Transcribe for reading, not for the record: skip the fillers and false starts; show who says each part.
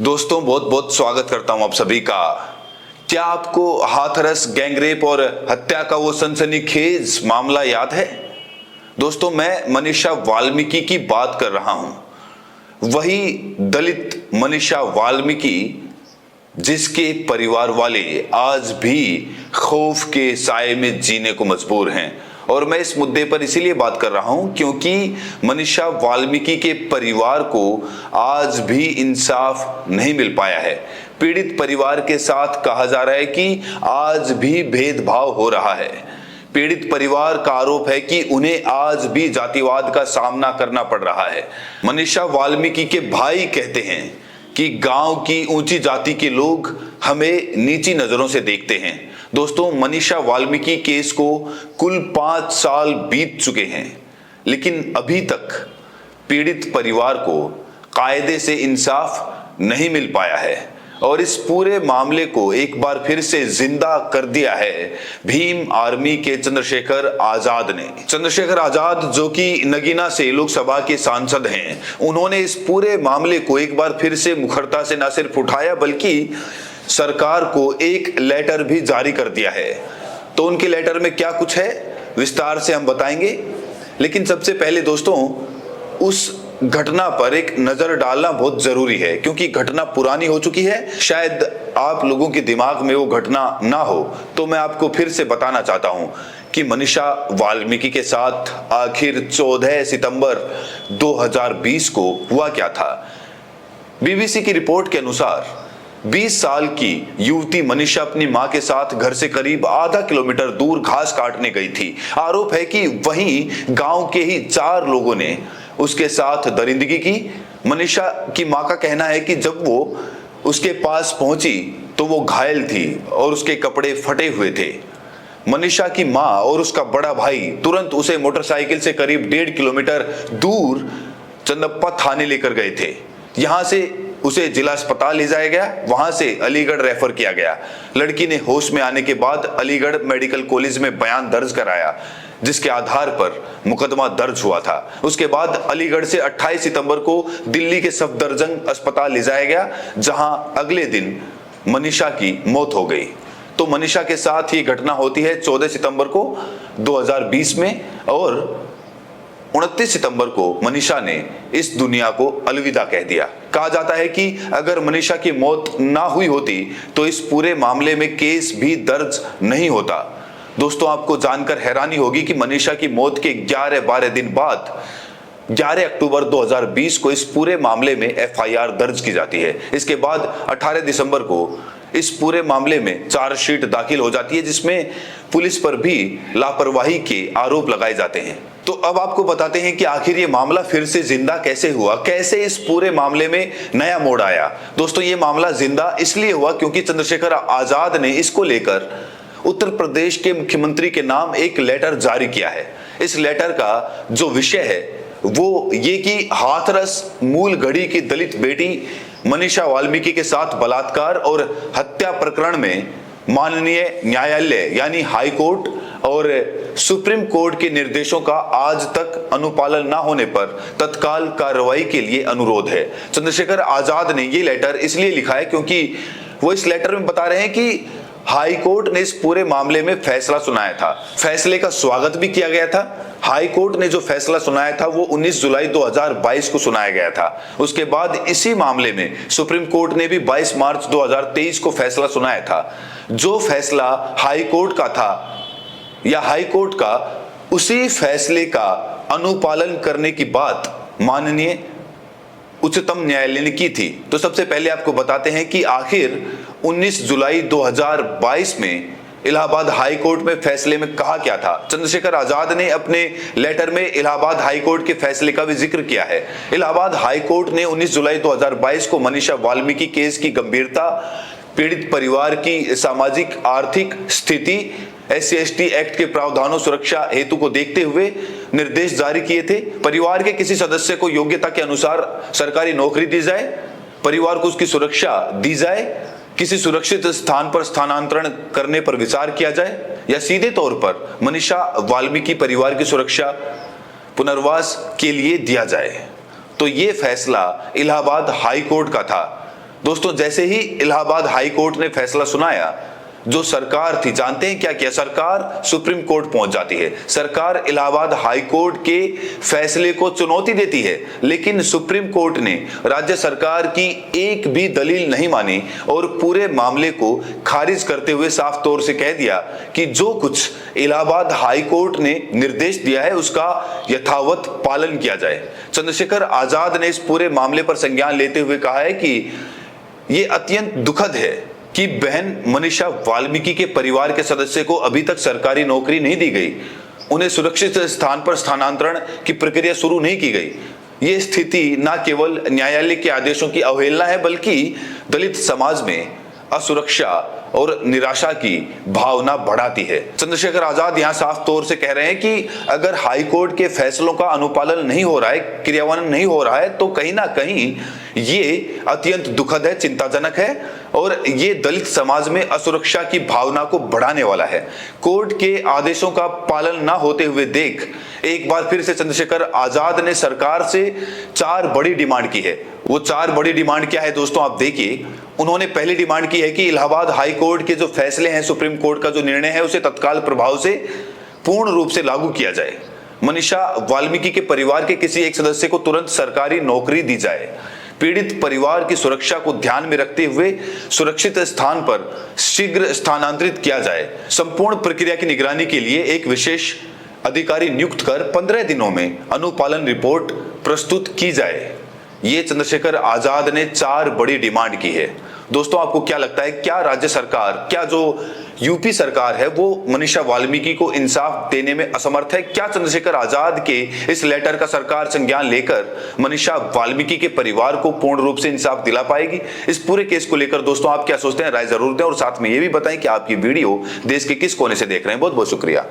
Speaker 1: दोस्तों बहुत बहुत स्वागत करता हूं आप सभी का। क्या आपको हाथरस गैंगरेप और हत्या का वो सनसनीखेज मामला याद है? दोस्तों मैं मनीषा वाल्मीकि की बात कर रहा हूं। वही दलित मनीषा वाल्मीकि जिसके परिवार वाले आज भी खौफ के साए में जीने को मजबूर हैं। और मैं इस मुद्दे पर इसीलिए बात कर रहा हूं क्योंकि मनीषा वाल्मीकि के परिवार को आज भी इंसाफ नहीं मिल पाया है। पीड़ित परिवार के साथ कहा जा रहा है कि आज भी भेदभाव हो रहा है। पीड़ित परिवार का आरोप है कि उन्हें आज भी जातिवाद का सामना करना पड़ रहा है। मनीषा वाल्मीकि के भाई कहते हैं कि गांव की ऊंची जाति के लोग हमें नीची नजरों से देखते हैं। दोस्तों मनीषा वाल्मीकि केस को कुल 5 साल बीत चुके हैं, लेकिन अभी तक पीड़ित परिवार को कायदे से इंसाफ नहीं मिल पाया है। और इस पूरे मामले को एक बार फिर से जिंदा कर दिया है भीम आर्मी के चंद्रशेखर आजाद ने। चंद्रशेखर आजाद जो कि नगीना से लोकसभा के सांसद हैं, उन्होंने इस पूरे मामले को एक बार फिर से मुखरता से न सिर्फ उठाया बल्कि सरकार को एक लेटर भी जारी कर दिया है। तो उनके लेटर में क्या कुछ है विस्तार से हम बताएंगे, लेकिन सबसे पहले दोस्तों उस घटना पर एक नजर डालना बहुत जरूरी है क्योंकि घटना पुरानी हो चुकी है। शायद आप लोगों के दिमाग में वो घटना ना हो, तो मैं आपको फिर से बताना चाहता हूं कि मनीषा वाल्मीकि के साथ आखिर 14 सितंबर 2020 को हुआ क्या था। बीबीसी की रिपोर्ट के अनुसार 20 साल की युवती मनीषा अपनी मां के साथ घर से करीब आधा किलोमीटर दूर घास काटने गई थी। आरोप है कि वहीं गांव के ही 4 लोगों ने उसके साथ दरिंदगी की। मनीषा की मां का कहना है कि जब वो उसके पास पहुंची तो वो घायल थी और उसके कपड़े फटे हुए थे। मनीषा की मां और उसका बड़ा भाई तुरंत उसे मोटरसाइकिल से करीब 1.5 किलोमीटर दूर चंदप्पा थाने लेकर गए थे। यहां से उसे जिला अस्पताल ले जाया गया, वहां से अलीगढ़ रेफर किया गया। लड़की ने होश में आने के बाद अलीगढ़ मेडिकल कॉलेज में बयान दर्ज कराया, जिसके आधार पर मुकदमा दर्ज हुआ था। उसके बाद अलीगढ़ से 28 सितंबर को दिल्ली के सफदरजंग अस्पताल ले जाया गया, जहां अगले दिन मनीषा की मौत हो गई। तो मनीषा के साथ ये घटना होती है 14 सितंबर को 2020 में, और 29 सितंबर को मनीषा ने इस दुनिया को अलविदा कह दिया। कहा जाता है कि अगर मनीषा की मौत ना हुई होती तो इस पूरे मामले में केस भी दर्ज नहीं होता। दोस्तों आपको जानकर हैरानी होगी कि मनीषा की मौत के 11-12 दिन बाद 11 अक्टूबर 2020 को इस पूरे मामले में एफआईआर दर्ज की जाती है। इसके बाद 18 दिसंबर को इस पूरे मामले में चार्जशीट दाखिल हो जाती है, जिसमें पुलिस पर भी लापरवाही के आरोप लगाए जाते हैं। तो अब आपको बताते हैं कि आखिर ये मामला फिर से जिंदा कैसे हुआ, कैसे इस पूरे मामले में नया मोड़ आया। दोस्तों ये मामला जिंदा इसलिए हुआ क्योंकि चंद्रशेखर आजाद ने इसको लेकर उत्तर प्रदेश के मुख्यमंत्री के नाम एक लेटर जारी किया है। इस लेटर का जो विषय है वो ये कि हाथरस मूल गढ़ी की दलित बेटी मनीषा वाल्मीकि के साथ बलात्कार और हत्या प्रकरण में माननीय न्यायालय यानी हाई कोर्ट और सुप्रीम कोर्ट के निर्देशों का आज तक अनुपालन न होने पर तत्काल कार्रवाई के लिए अनुरोध है। चंद्रशेखर आजाद ने ये लेटर इसलिए लिखा है क्योंकि वो इस लेटर में बता रहे हैं कि हाई कोर्ट ने इस पूरे मामले में फैसला सुनाया था। फैसले का स्वागत भी किया गया था। हाई कोर्ट ने जो फैसला सुनाया था वो 19 जुलाई 2022 को सुनाया गया था। उसके बाद इसी मामले में सुप्रीम कोर्ट ने भी 22 मार्च 2023 को फैसला सुनाया था। जो फैसला हाई कोर्ट का था या हाई कोर्ट का, उसी फैसले का अनुपालन करने की बात माननीय उच्चतम न्यायालय ने की थी। तो सबसे पहले आपको बताते हैं कि आखिर 19 जुलाई 2022 में इलाहाबाद हाई कोर्ट में फैसले में कहा क्या था। चंद्रशेखर आजाद ने अपने लेटर में इलाहाबाद हाई कोर्ट के फैसले का भी जिक्र किया है। इलाहाबाद हाई कोर्ट ने 19 जुलाई 2022 को मनीषा वाल्मीकि केस की गंभीरता, पीड़ित परिवार की सामाजिक आर्थिक स्थिति, SC/ST एक्ट के प्रावधानों सुरक्षा हेतु को देखते हुए निर्देश जारी किए थे। परिवार के किसी सदस्य को योग्यता के अनुसार सरकारी नौकरी दी जाए, परिवार को उसकी सुरक्षा दी जाए, किसी सुरक्षित स्थान पर स्थानांतरण करने पर विचार किया जाए, या सीधे तौर पर मनीषा वाल्मीकि परिवार की सुरक्षा पुनर्वास के लिए दिया जाए। तो ये फैसला इलाहाबाद हाई कोर्ट का था। दोस्तों, जैसे ही इलाहाबाद हाई कोर्ट ने फैसला सुनाया, जो सरकार थी, जानते हैं क्या किया? सरकार सुप्रीम कोर्ट पहुंच जाती है। सरकार इलाहाबाद हाई कोर्ट के फैसले को चुनौती देती है, लेकिन सुप्रीम कोर्ट ने राज्य सरकार की एक भी दलील नहीं मानी और पूरे मामले को खारिज करते हुए साफ तौर से कह दिया कि जो कुछ इलाहाबाद हाई कोर्ट ने निर्देश दिया है उसका यथावत पालन किया जाए। चंद्रशेखर आजाद ने इस पूरे मामले पर संज्ञान लेते हुए कहा है कि यह अत्यंत दुखद है कि बहन मनीषा वाल्मीकि के परिवार के सदस्य को अभी तक सरकारी नौकरी नहीं दी गई, उन्हें सुरक्षित स्थान पर स्थानांतरण की प्रक्रिया शुरू नहीं की गई। ये स्थिति न केवल न्यायालय के आदेशों की अवहेलना है, बल्कि दलित समाज में असुरक्षा और निराशा की भावना बढ़ाती है। चंद्रशेखर आजाद यहां साफ तौर से कह रहे हैं कि अगर हाई कोर्ट के फैसलों का अनुपालन नहीं हो रहा है, क्रियान्वयन नहीं हो रहा है, तो कहीं ना कहीं ये अत्यंत दुखद है, चिंताजनक है और ये दलित समाज में असुरक्षा की भावना को बढ़ाने वाला है। कोर्ट के आदेशों का पालन ना होते हुए देख एक बार फिर से चंद्रशेखर आजाद ने सरकार से 4 बड़ी डिमांड की है। वो 4 बड़ी डिमांड क्या है दोस्तों, आप देखिए। उन्होंने पहली डिमांड की है कि इलाहाबाद हाई कोर्ट के जो फैसले हैं, सुप्रीम कोर्ट का जो निर्णय है, उसे तत्काल प्रभाव से पूर्ण रूप से लागू किया जाए। मनीषा वाल्मीकि के परिवार के किसी एक सदस्य को तुरंत सरकारी नौकरी दी जाए। पीड़ित परिवार की सुरक्षा को ध्यान में रखते हुए सुरक्षित स्थान पर शीघ्र स्थानांतरित किया जाए। संपूर्ण प्रक्रिया की निगरानी के लिए एक विशेष अधिकारी नियुक्त कर 15 दिनों में अनुपालन रिपोर्ट प्रस्तुत की जाए। ये चंद्रशेखर आजाद ने 4 बड़ी डिमांड की है। दोस्तों, आपको क्या लगता है, क्या राज्य सरकार, क्या जो यूपी सरकार है वो मनीषा वाल्मीकि को इंसाफ देने में असमर्थ है? क्या चंद्रशेखर आजाद के इस लेटर का सरकार संज्ञान लेकर मनीषा वाल्मीकि के परिवार को पूर्ण रूप से इंसाफ दिला पाएगी? इस पूरे केस को लेकर दोस्तों आप क्या सोचते हैं? राय जरूर दें और साथ में ये भी बताएं कि आप ये वीडियो देश के किस कोने से देख रहे हैं। बहुत बहुत शुक्रिया।